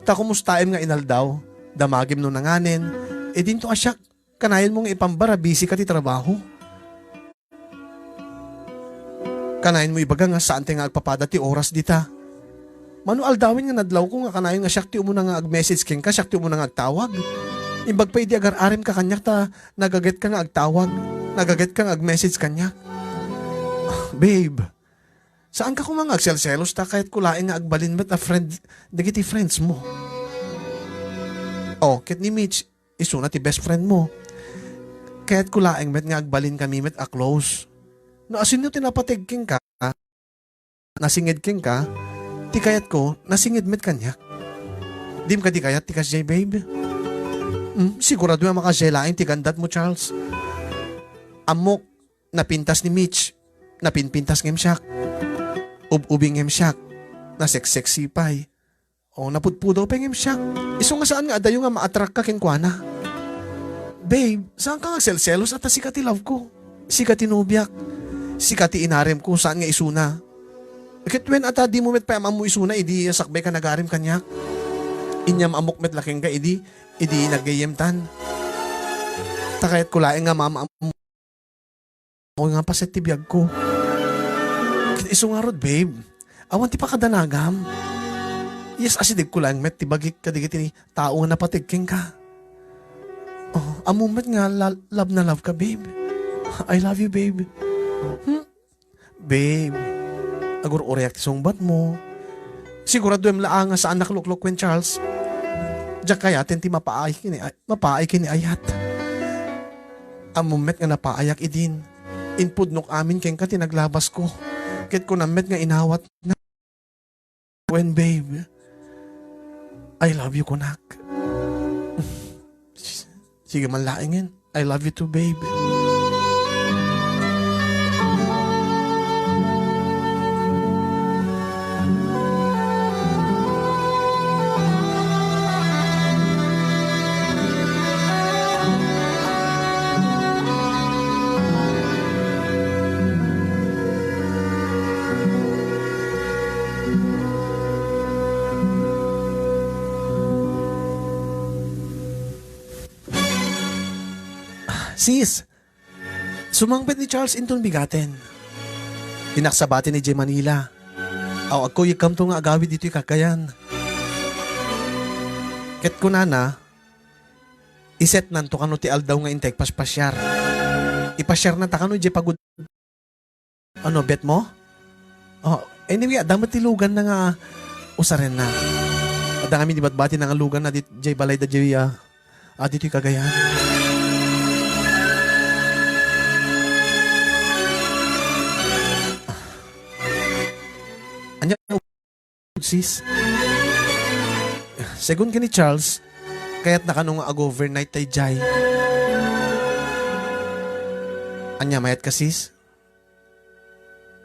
Speaker 2: Ta kumustaim nga inaldaw. Damagim no nanganin. Dinto asyak, kanayon mong ipambara, busy ka ti trabaho. Kanayon mo ibaga nga saan nga agpapada ti oras dita. Mano aldawin nga nadlaw ko nga kanayon nga syak ti umuna nga ag-message king ka, syak ti umuna nga agtawag. Imbagpay di agar-arim ka kanyak ta, nagaget ka nga agtawag. Nagaget kang ag-message kanya. Babe, saan ka kumang agselselos ta kahit kulain nga agbalin met a friend, dagiti friends mo. Oh, kit ni Mitch, isuna ti best friend mo. Kahit kulain met nga agbalin kami met a close. No asin nyo tinapatig king ka, nasingid king ka, ti kayat ko, nasingid met kanya. Dim ka di kayat ti kasjay, babe. Sigurado nga makaselain ti gandat mo, Charles. Amok, napintas ni Mitch, napinpintas ngem siyak. Ubing ngem siyak, naseksexy pay. O napudpudaw pa ngem siyak. Iso nga saan nga adayo nga ma-attract ka kinkwana. Babe, saan ka nga selselos at sikati love ko? Sikati nubyak. Sikati inarem ko, saan nga isuna? Bakit when ata di mo met pa amamu isuna, idi sakbay ka nagarim kanya. Inyam amok met laking ka, idi nagayemtan. Takayat kulaing nga mama ako nga paset ti biyag ko. Iso nga rod, babe. Awan ti pa kadanagam. Yes, asidig ko lang, met, tibagik kadigit ni tao nga napatigking ka. Oh, amumet nga, love na love ka, babe. I love you, babe. babe. Agur orek ti sungbat mo. Sigurado yung laanga sa anak luklok wen Charles. Diyak kaya ti mapaay kini ayat. Amumet nga napaayak idin. Inpudnok amin keng ka tinaglabas ko. Ket ko namet nga inawat na. When babe, I love you kunak. Sige man laingin. I love you too babe. Sis, sumangpet ni Charles inton bigaten. Tinaksabati ni J. Manila. Aw ako yikam to nga agawid dito kakayan. Ket ko na, iset nanto kano ti aldaw nga intek paspasyar. Ipasyar na ta kano J. pagod. Ano, bet mo? Oh, anyway, damat tilugan na nga usaren na. Adang kami di batbati na nga lugan na dit J. balay da J. Dito kagayan. Anya sis. Segun ka ni Charles, kaya't nakanong overnight tay jay. Anya mayat ka sis.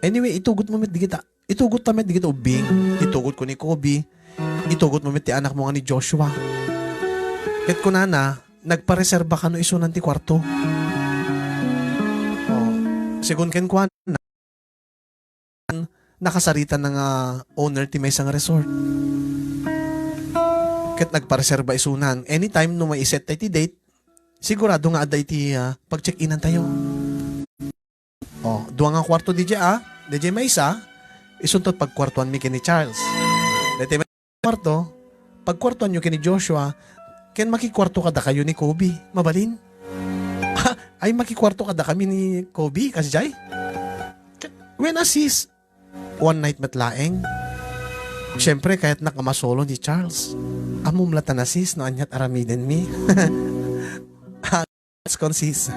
Speaker 2: Anyway, itugot mo met di kita. Itugot ta met di kita ubing. Itugot ko ni Kobe. Itugot mo met ti anak mo nga ni Joshua. Ket ko na, nagpareserba ka no isunan ti kwarto. Oh, segun ken kwan nakasarita ng owner ti may isang resort. Ket nagpareserba isunan. Anytime no may iset tayo ti date, sigurado nga aday ti pag-check-inan tayo. Oh, duwa nga kwarto DJ DJ may isa, isuntot pagkwartuan mi kini Charles. Dati may kwarto, pagkwartuan nyo kini Joshua, ken makikwarto kada kayo ni Kobe. Mabalin? Ay makikwarto kada kami ni Kobe, kasi jay? When sis, one night matlaeng. Siyempre, kahit nakamasolo ni Charles. Amumlatan na sis, no anyat aramiden mi. Sis,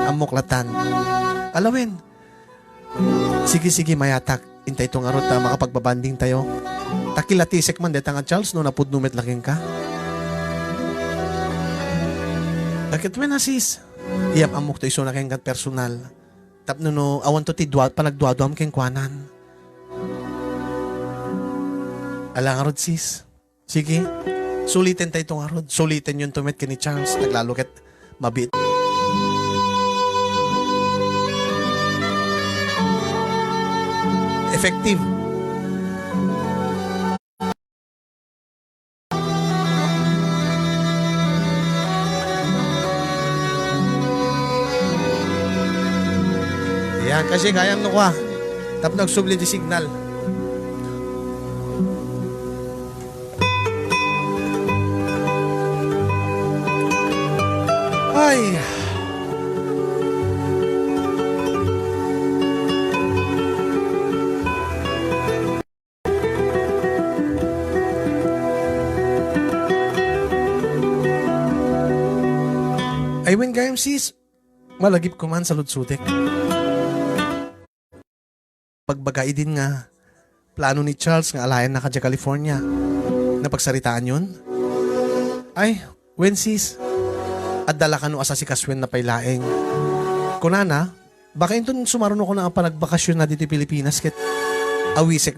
Speaker 2: amuklatan. Alawin. Sige, mayatak. Intay itong arot na makapagbabanding tayo. Takilatisek man detang Charles, no napudnumet laking ka. Bakit na sis? Iyap amuk to iso na kayong personal. Tapno no, awan to ti panagduadwam keng kwanan. Alang arod sis. Sige. Sulitin tayo itong arod. Sulitin yung tumet ka ni Charles. Naglalo ket mabit. Effective. Yan, kasi kayang nukwa. Tap nagsubli di signal. Ay. Ay, when gayam sis, malagip ko man sa lutsutek. Pagbagay din nga, plano ni Charles nga alayan na kadya California. Napagsaritaan yun? Ay, when sis, at dala ka no asa si Kaswen na pailaeng. Kunana, baka ito sumaruno ko na ang panagbakasyon na dito Pilipinas ket awisek.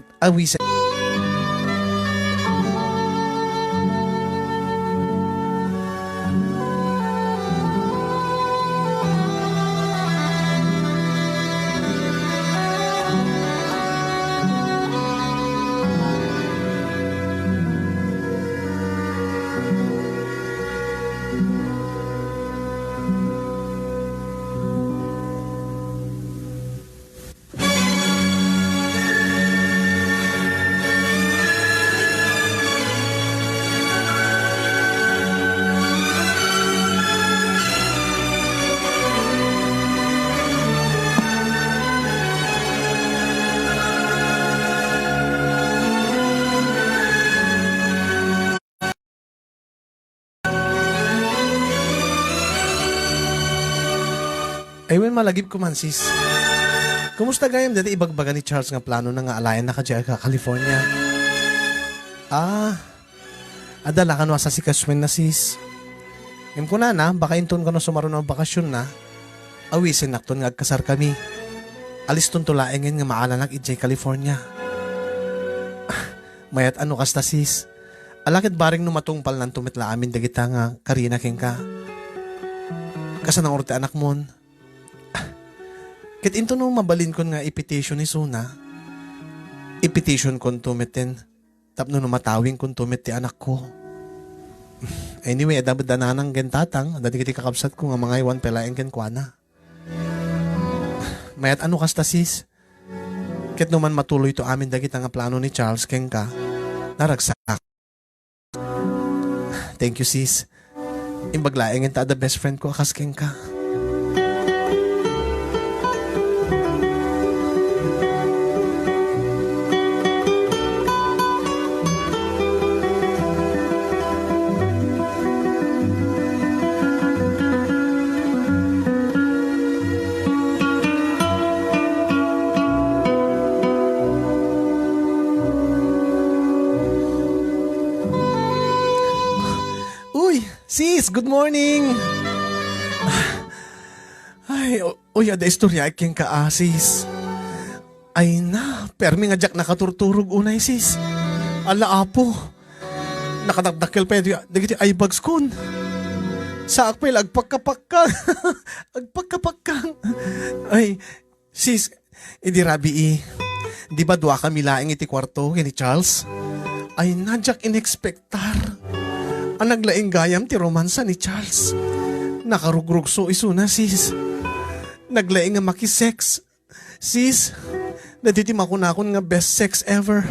Speaker 2: Ay, when malagip ko man, sis. Kumusta gayam dati ibagbaga ni Charles nga plano na nga alayan na ka California? Adala ka no sa si Kaswin na sis. Ngayon ko na, baka inton ka no sumaron ng bakasyon na. Awisin nakton nga agkasar kami. Alis ton tulaengin nga maalanak ijay California. Mayat ano kasta sis. Alakit baring no matungpal ng tumitla amin dagita nga karina king ka. Kasan ang orte anak mon. Kit into no mabalin kon nga ipitation ni Suna. Ipitation kon tumitin. Tapno no matawing kon tumit ti anak ko. Anyway, dapat dananang gentatang. Dati kiti kakabsat ko nga mga iwan pelaeng kenkwana. Mayat ano kasta sis? Kit naman matuloy to amin dagita nga plano ni Charles Kengka. Naragsak. Thank you sis. Imbaglaeng ta the best friend ko akas Kengka. Sis, good morning! Ay, ada istorya aking kaasis. Ay na, permi nga jak nakaturturog unay sis. Ala apo, nakadakdakil pa yun, dagiti ay bags kon. Sa akpil, agpagkapakang. Agpagkapakang. Ay, sis, hindi rabi di ba dua kami laing iti kwarto ni Charles? Ay nadyak inexpectar. Ang naglaing gayam ti romansa ni Charles. Nakarugrugso iso na sis. Naglaing nga makisex. Sis, naditi makunakon nga best sex ever.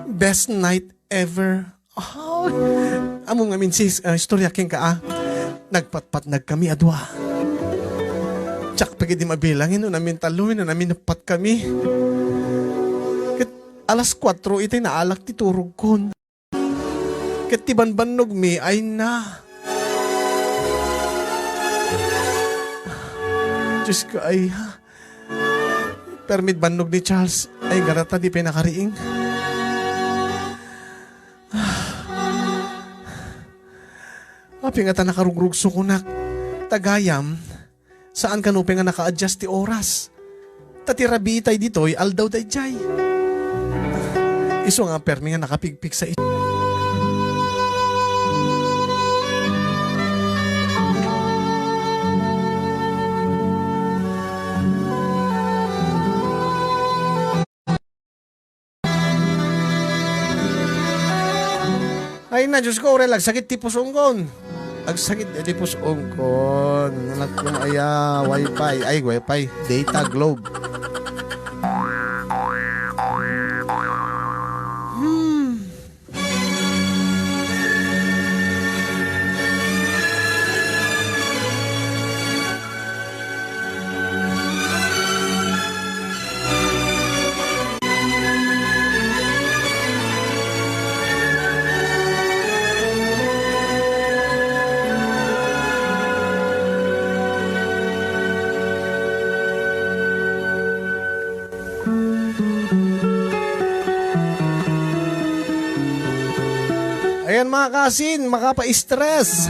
Speaker 2: Best night ever. Oh, amo nga min sis, istorya king ka nagpatpat kami adwa. Tsak pagdi mabilangin no namin taloy na namin napat kami. Kat alas 4 iti naalak ti turog kon. Katiban banog mi ay na. Diyos ko ay permit banog ni Charles ay garata di pinakariing. Apingatan nakarugrugso ko na tagayam saan kanupin nga naka-adjust ti oras. Tatirabi tay dito'y aldaw day jay. Iso nga permi nga nakapigpig sa ito. Ay na, Diyos ko, relax. Sakit tipos ungkon. Agsakit tipos ungkon. Anak kong wifi. Ay, wifi. Data globe. Ayan mga kasin, makapa-stress,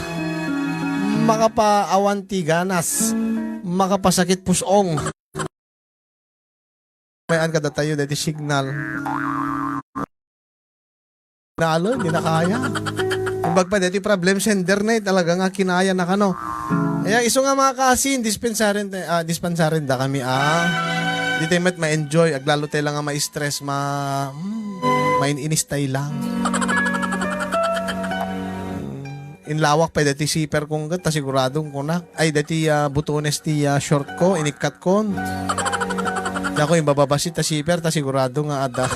Speaker 2: makapa-awanti ganas, makapasakit pusong. Mayan kada tayo dati signal. Nalo, hindi na kaya. Imbag pa dati problem sa internet, talaga nga kinaya na kano. Kaya iso nga mga kasin, dispensarin da kami di tayo ma-enjoy, aglalo tayo lang nga ma-stress, ma-inis tayo lang. Inlawak pa dati siper kong gata siguradong kunak. Ay dati butones ti short ko, inikat kon. Dako yung bababasi ta siper ta sigurado nga ada.